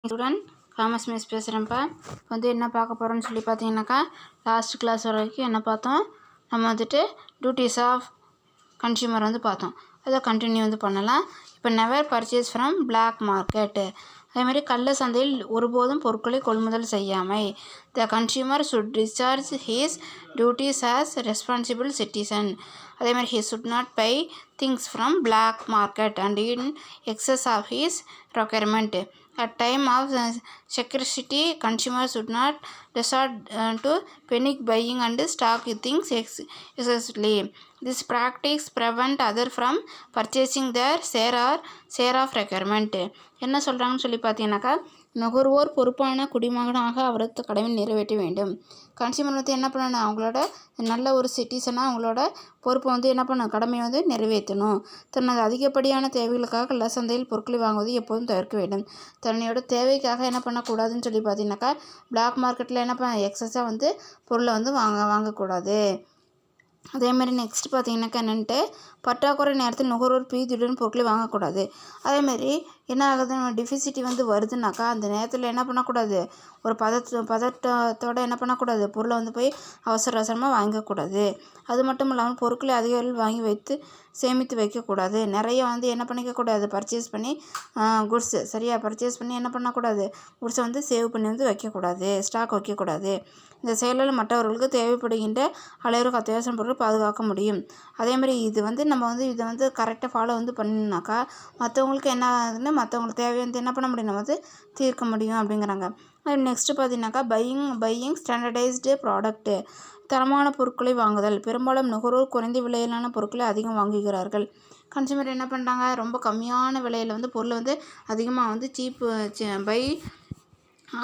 Student commerce miss பேசுகிறேன்ப்பா. இப்போ வந்து என்ன பார்க்க போகிறோன்னு சொல்லி பார்த்தீங்கன்னாக்கா, லாஸ்ட் கிளாஸ் வரைக்கும் என்ன பார்த்தோம், நம்ம வந்துட்டு டியூட்டிஸ் ஆஃப் கன்சியூமர் வந்து பார்த்தோம். அதை கண்டினியூ வந்து பண்ணலாம். இப்போ never purchase from black market, அதேமாதிரி கள்ள சந்தையில் ஒருபோதும் பொருட்களை கொள்முதல் செய்யாமை. The consumer should discharge his duties as responsible citizen. அதேமாதிரி he should not buy things from black market and in excess of his requirement. At time of scarcity, consumers should not resort to panic buying and stock things excessively. This practice prevent others from purchasing their share of requirement. என்ன சொல்கிறாங்கன்னு சொல்லி பார்த்தீங்கன்னாக்கா, நுகர்வோர் பொறுப்பான குடிமகனாக அவரது கடமை நிறைவேற்ற வேண்டும். கன்சியூமர் வந்து என்ன பண்ணணும், அவங்களோட நல்ல ஒரு சிட்டிசனாக அவங்களோட பொறுப்பை வந்து என்ன பண்ணணும், கடமையை வந்து நிறைவேற்றணும். தனது அதிகப்படியான தேவைகளுக்காக கள்ள சந்தையில் பொருட்களை வாங்குவதை எப்போதும் தவிர்க்க வேண்டும். தன்னையோட தேவைக்காக என்ன பண்ணக்கூடாதுன்னு சொல்லி பார்த்தீங்கன்னாக்கா, பிளாக் மார்க்கெட்டில் என்ன பண்ண எக்ஸஸாக வந்து பொருளை வந்து வாங்கக்கூடாது. அதேமாதிரி நெக்ஸ்ட் பார்த்தீங்கன்னாக்கா என்னென்ட்டு, பற்றாக்குறை நேரத்தில் நுகர்வோர் பீதியுடன் பொருட்களை வாங்கக்கூடாது. அதேமாதிரி என்ன ஆகுது, டிஃபிசிட்டி வந்து வருதுனாக்கா அந்த நேரத்தில் என்ன பண்ணக்கூடாது, ஒரு பதட்டத்தோடு என்ன பண்ணக்கூடாது, பொருளை வந்து போய் அவசரமாக வாங்கக்கூடாது. அது மட்டும் இல்லாமல் பொருட்களை அதிக அளவில் வாங்கி வைத்து சேமித்து வைக்கக்கூடாது. நிறைய வந்து என்ன பண்ணிக்கக்கூடாது, பர்ச்சேஸ் பண்ணி குட்ஸு சரியாக பர்ச்சேஸ் பண்ணி என்ன பண்ணக்கூடாது, குட்ஸை வந்து சேவ் பண்ணி வந்து வைக்கக்கூடாது, ஸ்டாக் வைக்கக்கூடாது. இந்த செயலில் மற்றவர்களுக்கு தேவைப்படுகின்ற அளவிற்கு அத்தியாவசிய பொருட்கள் பாதுகாக்க முடியும். அதேமாதிரி இது வந்து நம்ம வந்து இதை வந்து கரெக்டாக ஃபாலோ வந்து பண்ணினாக்கா மற்றவங்களுக்கு என்ன ஆகுதுன்னு, மற்றவங்களுக்கு தேவையை வந்து என்ன பண்ண முடியும், நம்ம வந்து தீர்க்க முடியும் அப்படிங்கிறாங்க. நெக்ஸ்ட்டு பார்த்தீங்கன்னாக்கா, பையிங் ஸ்டாண்டர்டைஸ்டு ப்ராடக்ட்டு, தரமான பொருட்களை வாங்குதல். பெரும்பாலும் நுகர்வோர் குறைந்த விலையிலான பொருட்களை அதிகம் வாங்குகிறார்கள். கன்சியூமர் என்ன பண்ணுறாங்க, ரொம்ப கம்மியான விலையில் வந்து பொருளை வந்து அதிகமாக வந்து by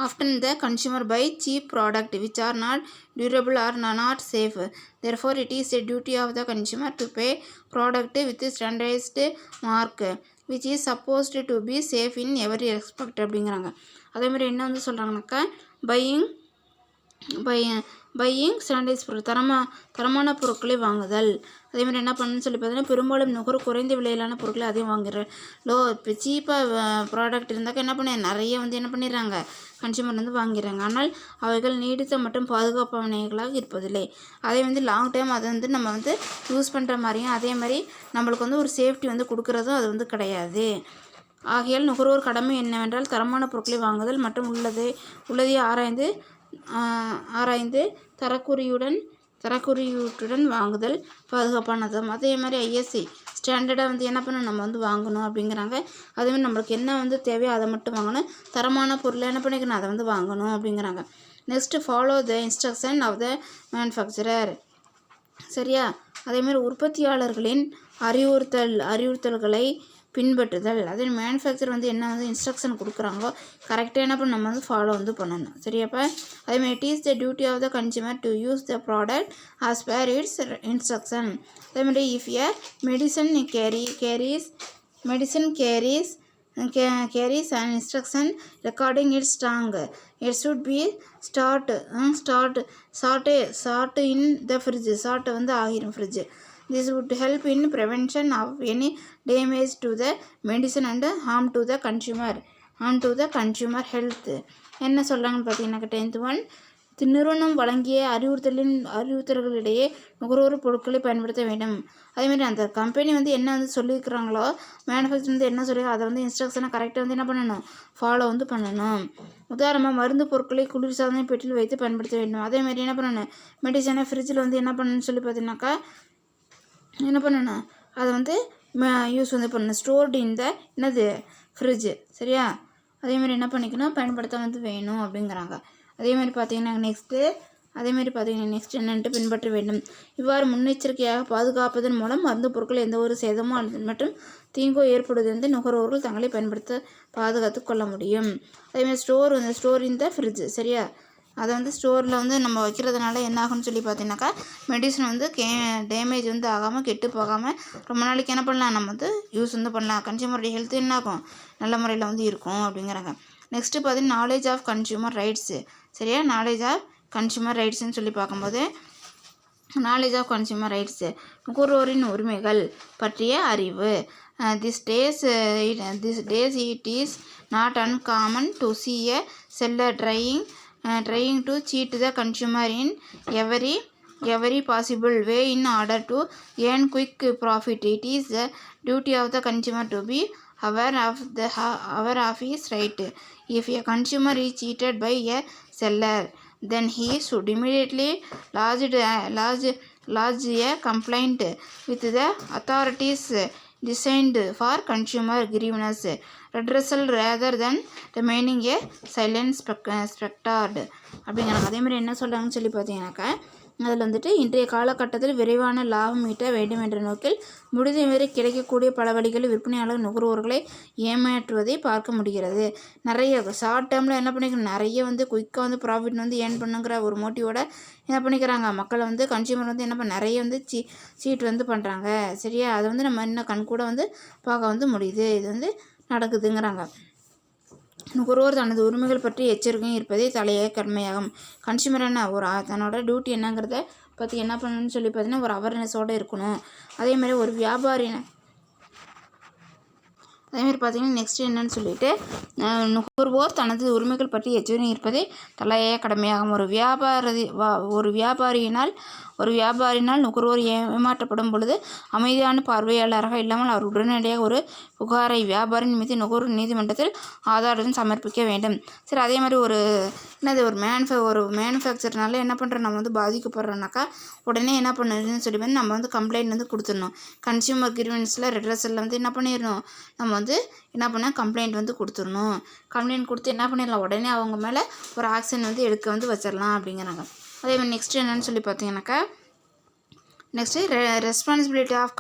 Often the consumer buy cheap product which are not durable or not safe. Therefore, it is a duty of the consumer to pay product with standardized mark which is supposed to be safe in every respect அப்படிங்கிறாங்க. அதேமாதிரி என்ன வந்து சொல்கிறாங்கனாக்கா, buying standardise பொருள், தரமான பொருட்களை வாங்குதல். அதேமாதிரி என்ன பண்ணணும்னு சொல்லி பார்த்தீங்கன்னா, பெரும்பாலும் நுகர்வு குறைந்த விலையிலான பொருட்களை அதிகம் வாங்குறாரு. இப்போ சீப்பாக ப்ராடக்ட் இருந்தாக்கா என்ன பண்ண நிறைய வந்து என்ன பண்ணிடுறாங்க, கன்சியூமர் வந்து வாங்கிறாங்க. ஆனால் அவைகள் நீடித்த மற்றும் பாதுகாப்பானவைகளாக இருப்பதில்லை. அதே வந்து லாங் டைம் அதை வந்து நம்ம வந்து யூஸ் பண்ணுற மாதிரியும் அதே மாதிரி நம்மளுக்கு வந்து ஒரு சேஃப்டி வந்து கொடுக்குறதும் அது வந்து கிடையாது. ஆகையால் நுகர்வோர் கடமை என்னவென்றால் தரமான பொருட்களை வாங்குதல் மற்றும் உள்ளதை ஆராய்ந்து தரக்குறியீட்டுடன் வாங்குதல் பாதுகாப்பானது. அதே மாதிரி ஐஎஸ்சி ஸ்டாண்டர்டாக வந்து என்ன பண்ணணும், நம்ம வந்து வாங்கணும் அப்படிங்கிறாங்க. அதேமாதிரி நம்மளுக்கு என்ன வந்து தேவையோ அதை மட்டும் வாங்கணும், தரமான பொருளை என்ன பண்ணிக்கணும், அதை வந்து வாங்கணும் அப்படிங்கிறாங்க. Next follow the instruction of the manufacturer, சரியா. அதேமாதிரி உற்பத்தியாளர்களின் அறிவுறுத்தல்களை பின்பற்றுதல். அதே மேனுஃபேக்சர் வந்து என்ன வந்து இன்ஸ்ட்ரக்ஷன் கொடுக்குறாங்களோ கரெக்டாக என்ன பண்ண நம்ம வந்து ஃபாலோ வந்து பண்ணணும், சரியாப்பா. அதேமாதிரி it is the duty of the consumer to use the product as per its instruction. அதேமாதிரி if a medicine carries an instruction regarding its strong, it should be stored in the fridge. Sort வந்து ஆகிரும் fridge. This would help in prevention of any damage to the medicine and harm to the consumer health. என்ன சொல்கிறாங்கன்னு பார்த்தீங்கன்னாக்கா, 10th one, நிறுவனம் வழங்கிய அறிவுறுத்தல்களிடையே நுகர்வோர் பொருட்களை பயன்படுத்த வேண்டும். அதேமாதிரி அந்த கம்பெனி வந்து என்ன வந்து சொல்லியிருக்கிறாங்களோ, மேனுஃபேக்சர் வந்து என்ன சொல்லி அதை வந்து இன்ஸ்ட்ரக்ஷனை கரெக்டாக வந்து என்ன பண்ணணும், ஃபாலோ வந்து பண்ணணும். உதாரணமாக மருந்து பொருட்களை குளிர்சாதன பெட்டியில் வைத்து பயன்படுத்த வேண்டும். அதேமாதிரி என்ன பண்ணணும், மெடிசனை ஃப்ரிட்ஜில் வந்து என்ன பண்ணணும்னு சொல்லி பார்த்தீங்கன்னாக்கா என்ன பண்ணணும், அதை வந்து யூஸ் வந்து பண்ணணும், ஸ்டோர்டு இன் த ஃப்ரிட்ஜு, சரியா. அதேமாதிரி என்ன பண்ணிக்கணும், பயன்படுத்த வந்து வேணும் அப்படிங்கிறாங்க. அதேமாதிரி பார்த்தீங்கன்னா நெக்ஸ்ட் என்னென்ட்டு பின்பற்ற வேண்டும். இவ்வாறு முன்னெச்சரிக்கையாக பாதுகாப்பதன் மூலம் மருந்து பொருட்கள் எந்த ஒரு சேதமோ மற்றும் தீங்கோ ஏற்படுவதிலிருந்து நுகர்வோர்கள் தங்களை பாதுகாத்து கொள்ள முடியும். அதேமாதிரி ஸ்டோர் இன் த ஃப்ரிட்ஜ், சரியா. அதை வந்து ஸ்டோரில் வந்து நம்ம வைக்கிறதுனால என்ன ஆகும்னு சொல்லி பார்த்தீங்கன்னாக்கா, மெடிசன் வந்து டேமேஜ் வந்து ஆகாமல் கெட்டு போகாமல் ரொம்ப நாளைக்கு என்ன பண்ணலாம், நம்ம வந்து யூஸ் வந்து பண்ணலாம். கன்சியூமருடைய ஹெல்த் என்ன ஆகும், நல்ல முறையில் வந்து இருக்கும் அப்படிங்கிறாங்க. நெக்ஸ்ட்டு பார்த்தீங்கன்னா நாலேஜ் ஆஃப் கன்சியூமர் ரைட்ஸு, சரியா. நாலேஜ் ஆஃப் கன்சியூமர் ரைட்ஸ்ன்னு சொல்லி பார்க்கும்போது நாலேஜ் ஆஃப் கன்சியூமர் ரைட்ஸு நுகர்வோரின் உரிமைகள் பற்றிய அறிவு. This days it is not uncommon to see a seller trying to cheat the consumer in every possible way in order to earn quick profit. It is the duty of the consumer to be aware of his right. If a consumer is cheated by a seller, then he should immediately lodge a complaint with the authorities designed for consumer grievance redressal rather than remaining a silent spectator அப்படிங்கிறாங்க. அதேமாதிரி என்ன சொல்கிறாங்கன்னு சொல்லி பார்த்தீங்கன்னாக்கா, அதில் வந்துட்டு இன்றைய காலகட்டத்தில் விரைவான லாபம் ஈட்ட வேண்டும் என்ற நோக்கில் முடிந்தவரை கிடைக்கக்கூடிய பல வழிகளில் விற்பனையாளர் நுகர்வோர்களை ஏமாற்றுவதை பார்க்க முடிகிறது. நிறைய ஷார்ட் டேர்மில் என்ன பண்ணிக்கணும், நிறைய வந்து குயிக்காக வந்து ப்ராஃபிட் வந்து ஏர்ன் பண்ணுங்கிற ஒரு மோட்டிவோட என்ன பண்ணிக்கிறாங்க, மக்களை வந்து கன்சியூமர் வந்து என்ன நிறைய வந்து சீட் வந்து பண்ணுறாங்க. சரியா, அதை வந்து நம்ம இன்னும் கண்கூட வந்து பார்க்க வந்து முடியுது. இது வந்து நடக்குதுங்கிறாங்க. நுகர்வோர் தனது உரிமைகள் பற்றி எச்சரிக்கையும் இருப்பதே தலைய கடமையாகும். கன்சியூமர் என்ன ஒரு தன்னோட டியூட்டி என்னங்கிறத பற்றி என்ன பண்ணணும்னு சொல்லி பார்த்தீங்கன்னா ஒரு அவேர்னஸோடு இருக்கணும். அதேமாதிரி ஒரு வியாபாரி அதேமாதிரி பார்த்திங்கன்னா நெக்ஸ்ட் என்னன்னு சொல்லிட்டு நுகர்வோர் தனது உரிமைகள் பற்றி எச்சரிக்கை இருப்பதே தலையாய கடமையாகும். ஒரு வியாபாரியினால் நுகர்வோர் ஏமாற்றப்படும் பொழுது அமைதியான பார்வையாளராக இல்லாமல் அவர் உடனடியாக ஒரு புகாரை வியாபாரியின் மீது நுகர்வோர் நீதிமன்றத்தில் ஆதாரத்துடன் சமர்ப்பிக்க வேண்டும். சரி, அதே மாதிரி ஒரு மேனுஃபேக்சர்னால என்ன பண்ணுறோம், நம்ம வந்து பாதிக்கப்படுறோம்னாக்கா உடனே என்ன பண்ணுறதுன்னு சொல்லி வந்து நம்ம வந்து கம்ப்ளைண்ட் வந்து கொடுத்துடணும். கன்சியூமர் கிரீவன்ஸில் ரெட்ரஸில் வந்து என்ன பண்ணிடணும், நம்ம வந்து என்ன பண்ணால் கம்ப்ளைண்ட் வந்து கொடுத்துடணும். கம்ப்ளைண்ட் கொடுத்து என்ன பண்ணிடலாம், உடனே அவங்க மேலே ஒரு ஆக்ஷன் வந்து எடுக்க வந்து வச்சிடலாம் அப்படிங்கிறாங்க. அதே மாதிரி நெக்ஸ்ட் என்னன்னு சொல்லி பார்த்தீங்கன்னாக்கா, responsibility of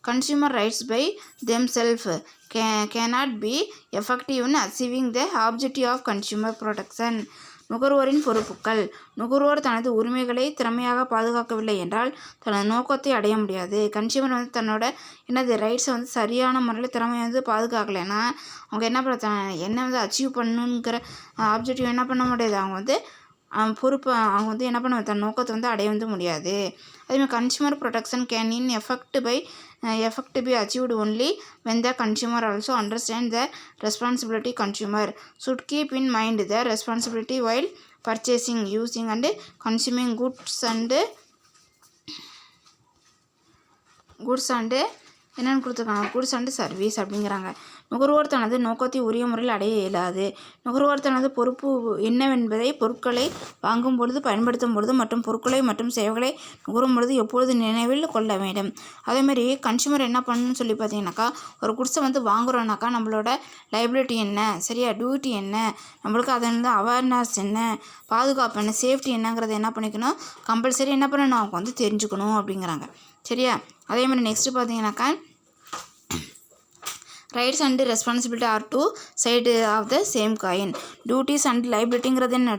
consumer rights by themselves cannot be effective in achieving the objective of consumer protection. நுகர்வோரின் பொறுப்புகள். நுகர்வோர் தனது உரிமைகளை திறமையாக பாதுகாக்கவில்லை என்றால் தனது நோக்கத்தை அடைய முடியாது. கன்சியூமர் வந்து தன்னோட ரைட்ஸை வந்து சரியான முறையில் திறமையை வந்து பாதுகாக்கலைன்னா அவங்க என்ன வந்து அச்சீவ் பண்ணணுங்கிற ஆப்ஜெக்டிவ் என்ன பண்ண முடியாது, அவங்க வந்து அவங்க வந்து என்ன பண்ணுவாங்க, தன் நோக்கத்தை வந்து அடைய வந்து முடியாது. அதேமாதிரி consumer protection can in effect be achieved only when the consumer also understand the responsibility. Consumer should keep in mind the responsibility while purchasing, using and consuming goods and என்னென்னு கொடுத்துருக்காங்க, குட்ஸ் அண்டு சர்வீஸ் அப்படிங்கிறாங்க. நுகர்வோர் தனது நோக்கத்தை உரிய முறையில் அடைய இயலாது. நுகர்வோர் தனது பொறுப்பு என்னவென்பதை பொருட்களை வாங்கும் பொழுது, பயன்படுத்தும் பொழுது மற்றும் பொருட்களை மற்றும் சேவைகளை நுகரும் பொழுது எப்பொழுது நினைவில் கொள்ள வேண்டும். அதேமாதிரி கன்சியூமர் என்ன பண்ணணும்னு சொல்லி பார்த்தீங்கன்னாக்கா, ஒரு குட்ஸை வந்து வாங்குகிறோன்னாக்கா நம்மளோட லைபிலிட்டி என்ன, சரியா, டியூட்டி என்ன, நம்மளுக்கு அதில் வந்து அவேர்னஸ் என்ன, பாதுகாப்பு என்ன, சேஃப்டி என்னங்கிறத என்ன பண்ணிக்கணும், கம்பல்சரி என்ன பண்ணணும், அவங்க வந்து தெரிஞ்சுக்கணும் அப்படிங்கிறாங்க. சரியா, அதே மாதிரி நெக்ஸ்ட்டு பார்த்தீங்கன்னாக்கா, rights and responsibility are two side of the same coin. Duties and லைபிலிட்டிங்கிறது என்ன,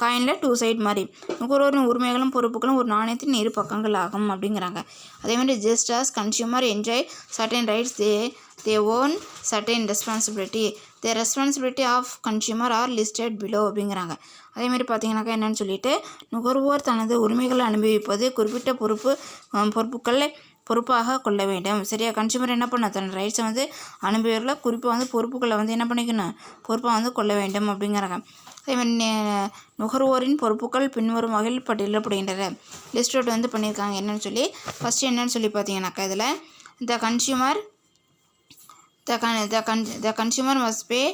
காயினில் டூ சைடு மாதிரி. நுகர்வோரின் உரிமைகளும் பொறுப்புகளும் ஒரு நாணயத்தின் இரு பக்கங்கள் ஆகும் அப்படிங்கிறாங்க. அதே மாதிரி just as consumer enjoy certain rights they own certain responsibility. The responsibility of consumer are listed below அப்படிங்கிறாங்க. அதேமாதிரி பார்த்தீங்கன்னாக்கா என்னென்னு சொல்லிட்டு, நுகர்வோர் தனது உரிமைகளை அனுபவிப்பது குறிப்பிட்ட பொறுப்புகளை பொறுப்பாக கொள்ள வேண்டும். சரியா, கன்சியூமர் என்ன பண்ண தன் ரைட்ஸை வந்து அனுபவிகளை குறிப்பாக வந்து பொறுப்புகளை வந்து என்ன பண்ணிக்கணும், பொறுப்பாக வந்து கொள்ள வேண்டும் அப்படிங்கிறாங்க. அதேமாதிரி நுகர்வோரின் பொறுப்புகள் பின்வரும் வகையில் பட்டியலிடப்படுகின்றன. லிஸ்ட் அவுட் வந்து பண்ணியிருக்காங்க என்னென்னு சொல்லி. ஃபஸ்ட்டு என்னென்னு சொல்லி பார்த்தீங்கன்னாக்கா, இதில் the consumer must pay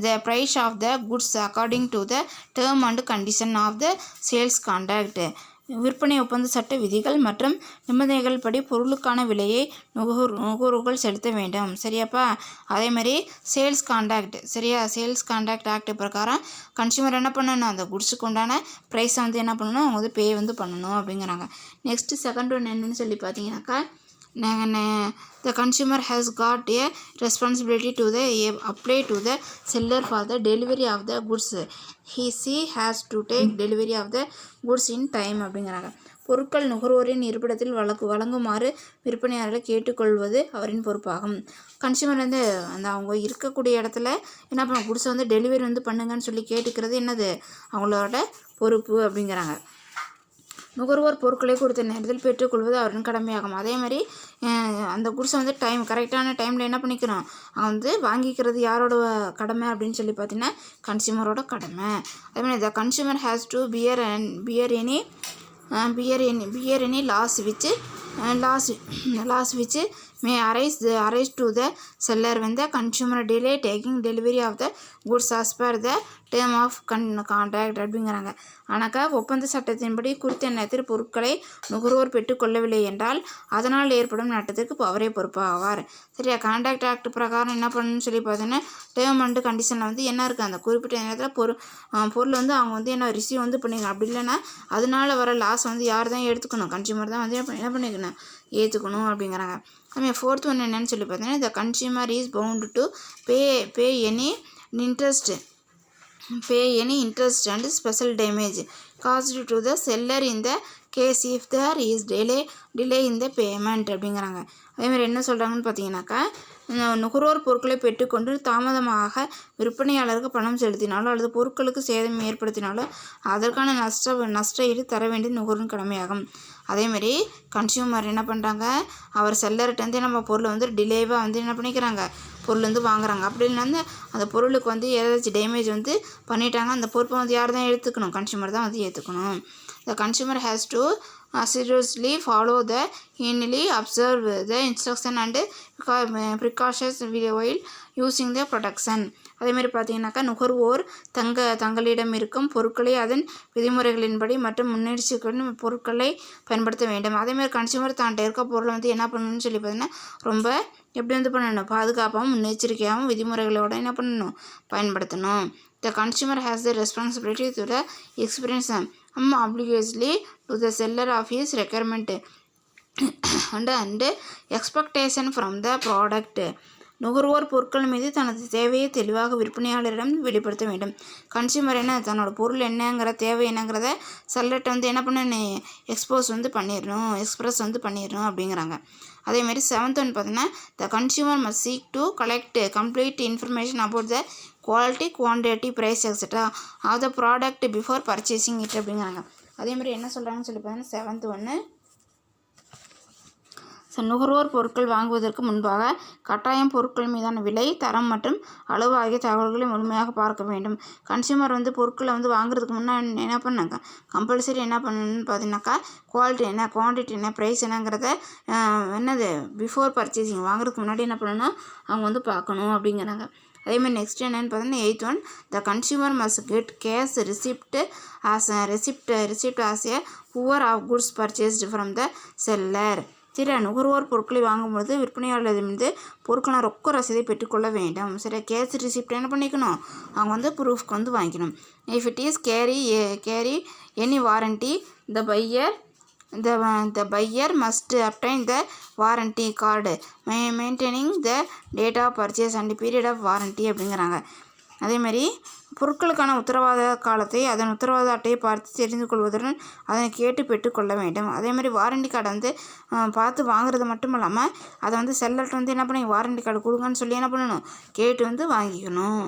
the price of the goods according to the term and condition of the sales contract. விற்பனை ஒப்பந்த சட்ட விதிகள் மற்றும் நிபந்தனைகள் படி பொருளுக்கான விலையை நுகர்வோர்கள் செலுத்த வேண்டும். சரியாப்பா, அதேமாதிரி சேல்ஸ் கான்ட்ராக்ட் ஆக்ட் பிரகாரம் கன்சியூமர் என்ன பண்ணணும், அந்த குட்ஸுக்கு உண்டான ப்ரைஸை வந்து என்ன பண்ணணும், அவங்க வந்து பே வந்து பண்ணணும் அப்படிங்கிறாங்க. நெக்ஸ்ட்டு செகண்ட் ஒன்று என்னென்னு சொல்லி பார்த்தீங்கன்னாக்கா, the consumer has got a responsibility to apply to the seller for the delivery of the goods. She has to take delivery of the goods in time அப்படிங்கிறாங்க. பொருட்கள் நுகர்வோரின் இருப்பிடத்தில் வழங்குமாறு விற்பனையாளர்களை கேட்டுக்கொள்வது அவரின் பொறுப்பாகும். கன்சியூமர் வந்து அவங்க இருக்கக்கூடிய இடத்துல என்ன பண்ண குட்ஸை வந்து டெலிவரி வந்து பண்ணுங்கன்னு சொல்லி கேட்டுக்கிறது என்னது அவங்களோட பொறுப்பு அப்படிங்கிறாங்க. நுகர்வோர் பொருட்களை குறித்த நேரத்தில் பெற்றுக்கொள்வது அவரின் கடமையாகும். அதே மாதிரி அந்த குட்ஸை வந்து கரெக்டான டைமில் என்ன பண்ணிக்கணும், அவங்க வந்து வாங்கிக்கிறது யாரோட கடமை அப்படின்னு சொல்லி பார்த்தீங்கன்னா கன்சியூமரோட கடமை. அதே மாதிரி the consumer has to bear any loss which may arise to the seller when the consumer delay taking delivery of the goods as per the term of contract அப்படிங்கிறாங்க. ஆனாக்கா ஒப்பந்த சட்டத்தின்படி குறித்த நேரத்தில் பொருட்களை நுகர்வோர் பெற்றுக்கொள்ளவில்லை என்றால் அதனால் ஏற்படும் நட்டத்திற்கு அவரே பொறுப்பாவார். சரியா, கான்ட்ராக்ட் ஆக்ட் பிரகாரம் என்ன பண்ணணும்னு சொல்லி பார்த்தீங்கன்னா டேர்ம் அண்ட் கண்டிஷனில் வந்து என்ன இருக்குது, அந்த குறிப்பிட்ட நேரத்தில் பொருள் வந்து அவங்க வந்து என்ன ரிசீவ் வந்து பண்ணிக்கணும். அப்படி இல்லைன்னா அதனால வர லாஸ் வந்து யார் தான் எடுத்துக்கணும், கன்சியூமர் தான் வந்து என்ன பண்ணிக்கணும், ஏற்றுக்கணும் அப்படிங்கிறாங்க. அதுமாதிரி ஃபோர்த் ஒன் என்னன்னு சொல்லி பார்த்தீங்கன்னா the consumer is bound to pay any interest and special damage caused to the seller in the case if there is delay in the payment அப்படிங்கிறாங்க. அதேமாதிரி என்ன சொல்கிறாங்கன்னு பார்த்தீங்கன்னாக்கா நுகர்வோர் பொருட்களை பெற்றுக்கொண்டு தாமதமாக விற்பனையாளருக்கு பணம் செலுத்தினாலோ அல்லது பொருட்களுக்கு சேதம் ஏற்படுத்தினாலோ அதற்கான நஷ்ட ஈடு தர வேண்டியது நுகர்வின் கடமையாகும். அதேமாதிரி கன்சியூமர் என்ன பண்ணுறாங்க, அவர் செல்லர்கிட்ட வந்து நம்ம பொருளை வந்து டிலேவாக வந்து என்ன பண்ணிக்கிறாங்க, பொருள் வந்து வாங்குறாங்க. அப்படி இல்லைன்னா அந்த பொருளுக்கு வந்து ஏதாச்சும் டேமேஜ் வந்து பண்ணிட்டாங்க, அந்த பொறுப்பை வந்து யார் தான் எடுத்துக்கணும், கன்சியூமர் தான் வந்து ஏற்றுக்கணும். த consumer has to assiduously follow the keenly observe the instruction and precautions while using the protection. அதேமாதிரி பார்த்தீங்கன்னாக்கா நுகர்வோர் தங்களிடம் இருக்கும் பொருட்களை அதன் விதிமுறைகளின்படி மற்றும் முன்னெச்சரிக்கையுடன் பொருட்களை பயன்படுத்த வேண்டும். அதேமாதிரி கன்சியூமர் தான்கிட்ட இருக்க பொருளை வந்து என்ன பண்ணணும்னு சொல்லி பார்த்தீங்கன்னா ரொம்ப எப்படி வந்து பண்ணணும், பாதுகாப்பாகவும் முன்னெச்சரிக்கையாகவும் விதிமுறைகளோட என்ன பண்ணணும், பயன்படுத்தணும். த consumer has the responsibility to the experience obviously to the seller of his requirement and expectation from the product. நுகர்வோர் பொருட்கள் மீது தனது தேவையை தெளிவாக விற்பனையாளரிடம் வெளிப்படுத்த வேண்டும். கன்சியூமர் என்ன தன்னோட பொருள் என்னங்கிற தேவை என்னங்கிறத செல்லர்கிட்ட வந்து என்ன பண்ணணும், எக்ஸ்பிரஸ் வந்து பண்ணிடணும் அப்படிங்கிறாங்க. அதேமாதிரி செவன்த் ஒன் பார்த்தீங்கன்னா the consumer must seek to collect complete information about the quality, quantity, price etcetera of the product before purchasing it அப்படிங்கிறாங்க. அதேமாதிரி என்ன சொல்கிறாங்கன்னு சொல்லி பார்த்தீங்கன்னா செவன்த் ஒன்று நுகர்வோர் பொருட்கள் வாங்குவதற்கு முன்பாக கட்டாயம் பொருட்கள் மீதான விலை, தரம் மற்றும் அளவு ஆகிய தகவல்களை முழுமையாக பார்க்க வேண்டும். கன்சியூமர் வந்து பொருட்களை வந்து வாங்குறதுக்கு முன்னாடி என்ன பண்ணாங்க, கம்பல்சரி என்ன பண்ணணும்னு பார்த்தீங்கன்னாக்கா குவாலிட்டி என்ன, குவான்டிட்டி என்ன, ப்ரைஸ் என்னங்கிறத என்னது பிஃபோர் பர்ச்சேசிங் வாங்குறதுக்கு முன்னாடி என்ன பண்ணணும், அவங்க வந்து பார்க்கணும் அப்படிங்கிறாங்க. அதேமாதிரி நெக்ஸ்ட் என்னென்னு பார்த்தீங்கன்னா eighth one the consumer must get cash receipt as a proof of goods purchased from the seller. சரி, நுகர்வோர் பொருட்களை வாங்கும்போது விற்பனையாளரிடமிருந்து பொருட்களை ரொக்க ரசீதை பெற்றுக்கொள்ள வேண்டும். சரி, கேஷ் ரிசிப்ட் என்ன பண்ணிக்கணும், அவங்க வந்து ப்ரூஃப்க்கு வந்து வாங்கிக்கணும். If it is carry any warranty the buyer must obtain the warranty card maintaining the date of purchase and period of warranty அப்படிங்கிறாங்க. அதேமாதிரி பொருட்களுக்கான உத்தரவாத காலத்தை அதன் உத்தரவாத அட்டையை பார்த்து தெரிந்து கொள்வதுடன் அதனை கேட்டு பெற்றுக்கொள்ள வேண்டும். அதேமாதிரி வாரண்டி கார்டை வந்து பார்த்து வாங்குறது மட்டும் இல்லாமல் அதை வந்து செல்லர்கிட்ட வந்து என்ன பண்ணி வாரண்டி கார்டு கொடுங்கன்னு சொல்லி என்ன பண்ணணும், கேட்டு வந்து வாங்கிக்கணும்.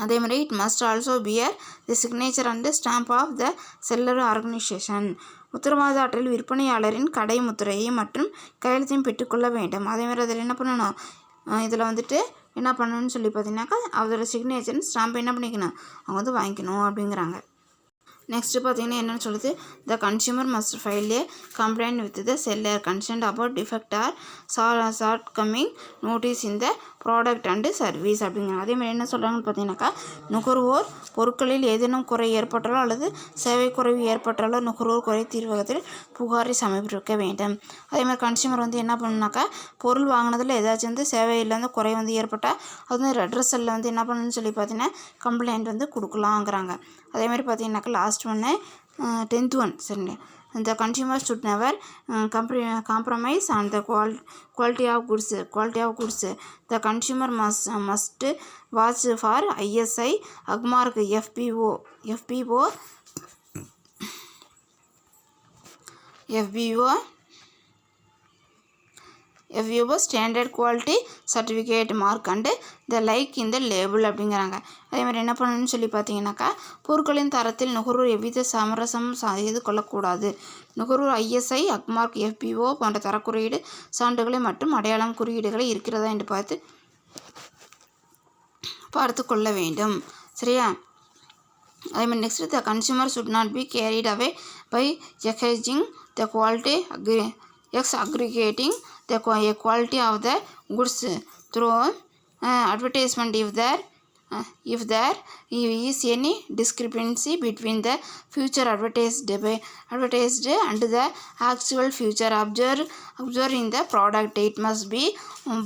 அதேமாதிரி it must also bear the signature and stamp of the seller organisation. உத்தரவாத அட்டையில் விற்பனையாளரின் கடை முத்திரையை மற்றும் கையெழுத்தையும் பெற்றுக்கொள்ள வேண்டும். அதேமாதிரி அதில் என்ன பண்ணணும், இதில் வந்துட்டு என்ன பண்ணணும்னு சொல்லி பார்த்தீங்கன்னாக்கா அதோட சிக்னேச்சர் ஸ்டாம்ப் என்ன பண்ணிக்கணும், அவங்க வந்து வாங்கிக்கணும் அப்படிங்கிறாங்க. நெக்ஸ்ட்டு பார்த்தீங்கன்னா என்னென்னு சொல்லுது, the consumer must file a complaint with the seller concerned about defect or shortcoming notice in the product and service அப்படிங்கிறாங்க. அதேமாதிரி என்ன சொல்கிறாங்கன்னு பார்த்தீங்கன்னாக்கா நுகர்வோர் பொருட்களில் ஏதேனும் குறை ஏற்பட்டாலோ அல்லது சேவை குறைவு ஏற்பட்டாலோ நுகர்வோர் குறை தீர்வகத்தில் புகாரை சமர்ப்பிக்க வேண்டும். அதேமாதிரி கன்சியூமர் வந்து என்ன பண்ணுனாக்கா பொருள் வாங்கினதில் ஏதாச்சும் வந்து சேவையில் வந்து குறை வந்து ஏற்பட்டால் அது வந்து ரெட்ரஸலில் வந்து என்ன பண்ணணும்னு சொல்லி பார்த்தீங்கன்னா கம்ப்ளைண்ட் வந்து கொடுக்கலாங்கிறாங்க. அதேமாதிரி பார்த்தீங்கன்னாக்கா லாஸ்ட் ஒன்று 10th ஒன் சரிங்க. The consumer should never compromise on the quality of goods. The consumer must watch for ISI, AGMARK, FPO FBO standard quality certificate mark and the like இந்த லேபிள் அப்படிங்கிறாங்க. அதே மாதிரி என்ன பண்ணணும்னு சொல்லி பார்த்தீங்கன்னாக்கா, பொருட்களின் தரத்தில் நுகர்வோர் எவ்வித சமரசமும் செய்து கொள்ளக்கூடாது. நுகர்வோர் ISI, அக்மார்க், FBO போன்ற தரக்குறியீடு சான்றுகளை மற்றும் அடையாளம் குறியீடுகளை இருக்கிறதா என்று பார்த்து கொள்ள வேண்டும். சரியா? அதே மாதிரி next, the consumer should not be carried away by exchanging the quality aggregating the quality of the goods through advertisement if there is any discrepancy between the future advertised and the actual future observed in the product. It must be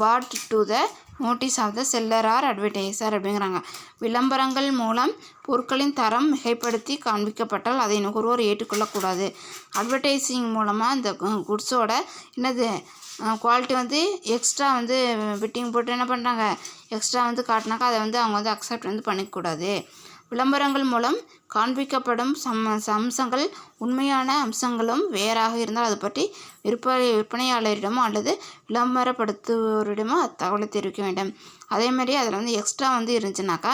brought to the notice of the seller or advertiser அப்படிங்கிறாங்க. விளம்பரங்கள் மூலம் பொருட்களின் தரம் மிகைப்படுத்தி காண்பிக்கப்பட்டால் அதை நுகர்வோர் ஏற்றுக்கொள்ளக்கூடாது. Advertising மூலமாக இந்த குட்ஸோட குவாலிட்டி எக்ஸ்ட்ரா பிட்டிங் போட்டு என்ன பண்ணுறாங்க, எக்ஸ்ட்ரா காட்டினாக்கா அதை அவங்க அக்செப்ட் பண்ணிக்கூடாது. விளம்பரங்கள் மூலம் காண்பிக்கப்படும் அம்சங்கள் உண்மையான அம்சங்களும் வேறாக இருந்தால் அது பற்றி விற்பனையாளரிடமோ அல்லது விளம்பரப்படுத்துவோரிடமோ தகவலை தெரிவிக்க வேண்டும். அதேமாதிரி அதில் எக்ஸ்ட்ரா இருந்துச்சுனாக்கா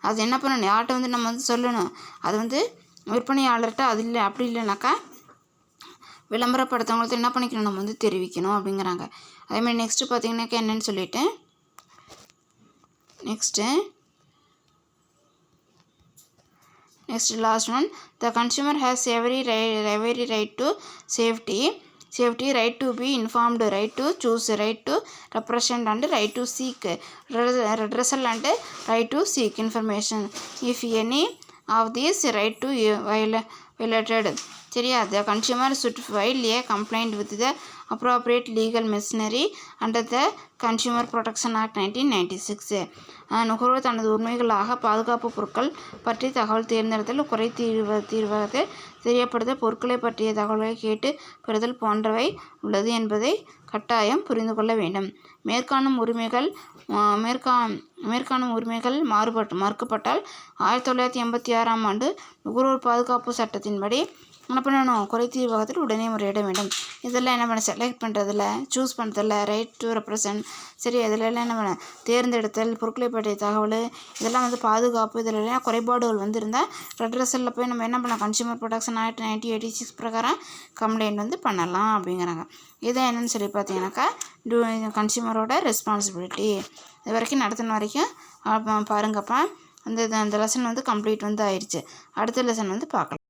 அது என்ன பண்ணணும், யார்கிட்ட நம்ம சொல்லணும், அது விற்பனையாளர்கிட்ட அது இல்லை. அப்படி இல்லைனாக்கா விளம்பரப்படுத்தவங்களுக்கு என்ன பண்ணிக்கணும், நம்ம தெரிவிக்கணும் அப்படிங்கிறாங்க. அதேமாதிரி நெக்ஸ்ட்டு பார்த்திங்கனாக்கா என்னென்னு சொல்லிவிட்டு Next, last one, the consumer has every right to safety, right to be informed, right to choose, right to represent and right to seek redressal and right to seek information. If any of these right to violated, சரியா, the consumer should file a complaint with the appropriate legal machinery under the Consumer Protection Act 1996. நுகர்வோர் தனது உரிமைகளாக பாதுகாப்பு பொருட்கள் பற்றி தகவல் தேர்ந்தெடுத்தல், குறை தீர்வாக தெரியப்படுதல், பொருட்களை பற்றிய தகவல்களை கேட்டு பெறுதல் போன்றவை உள்ளது என்பதை கட்டாயம் புரிந்து கொள்ள வேண்டும். மேற்காணும் உரிமைகள் மறுக்கப்பட்டால் 1986 ஆண்டு நுகர்வோர் பாதுகாப்பு சட்டத்தின்படி என்ன பண்ணணும், குறை தீர்வாகத்தில் உடனே முறையிட வேண்டும். இதெல்லாம் என்ன பண்ண, செலக்ட் பண்ணுறதில்ல, சூஸ் பண்ணுறதில்ல, ரைட் டு ரெப்ரசன்ட், சரி, அதிலெல்லாம் என்ன பண்ண, தேர்ந்தெடுத்தல், பொருட்களை பற்றிய தகவல், இதெல்லாம் பாதுகாப்பு, இதிலெல்லாம் குறைபாடுகள் இருந்தால் ரெட்ரஸலில் போய் நம்ம என்ன பண்ணலாம், கன்சியூமர் ப்ரொடெக்ஷன் ஆக்ட் 1986 பிரகாரம் கம்ப்ளைண்ட் பண்ணலாம் அப்படிங்கிறாங்க. இதை என்னென்னு சொல்லி பார்த்தீங்கன்னாக்கா கன்சியூமரோட ரெஸ்பான்சிபிலிட்டி. இது வரைக்கும் நடத்தின வரைக்கும் பாருங்கப்பா. அந்த லெசன் கம்ப்ளீட் ஆயிடுச்சு. அடுத்த லெசன் பார்க்கலாம்.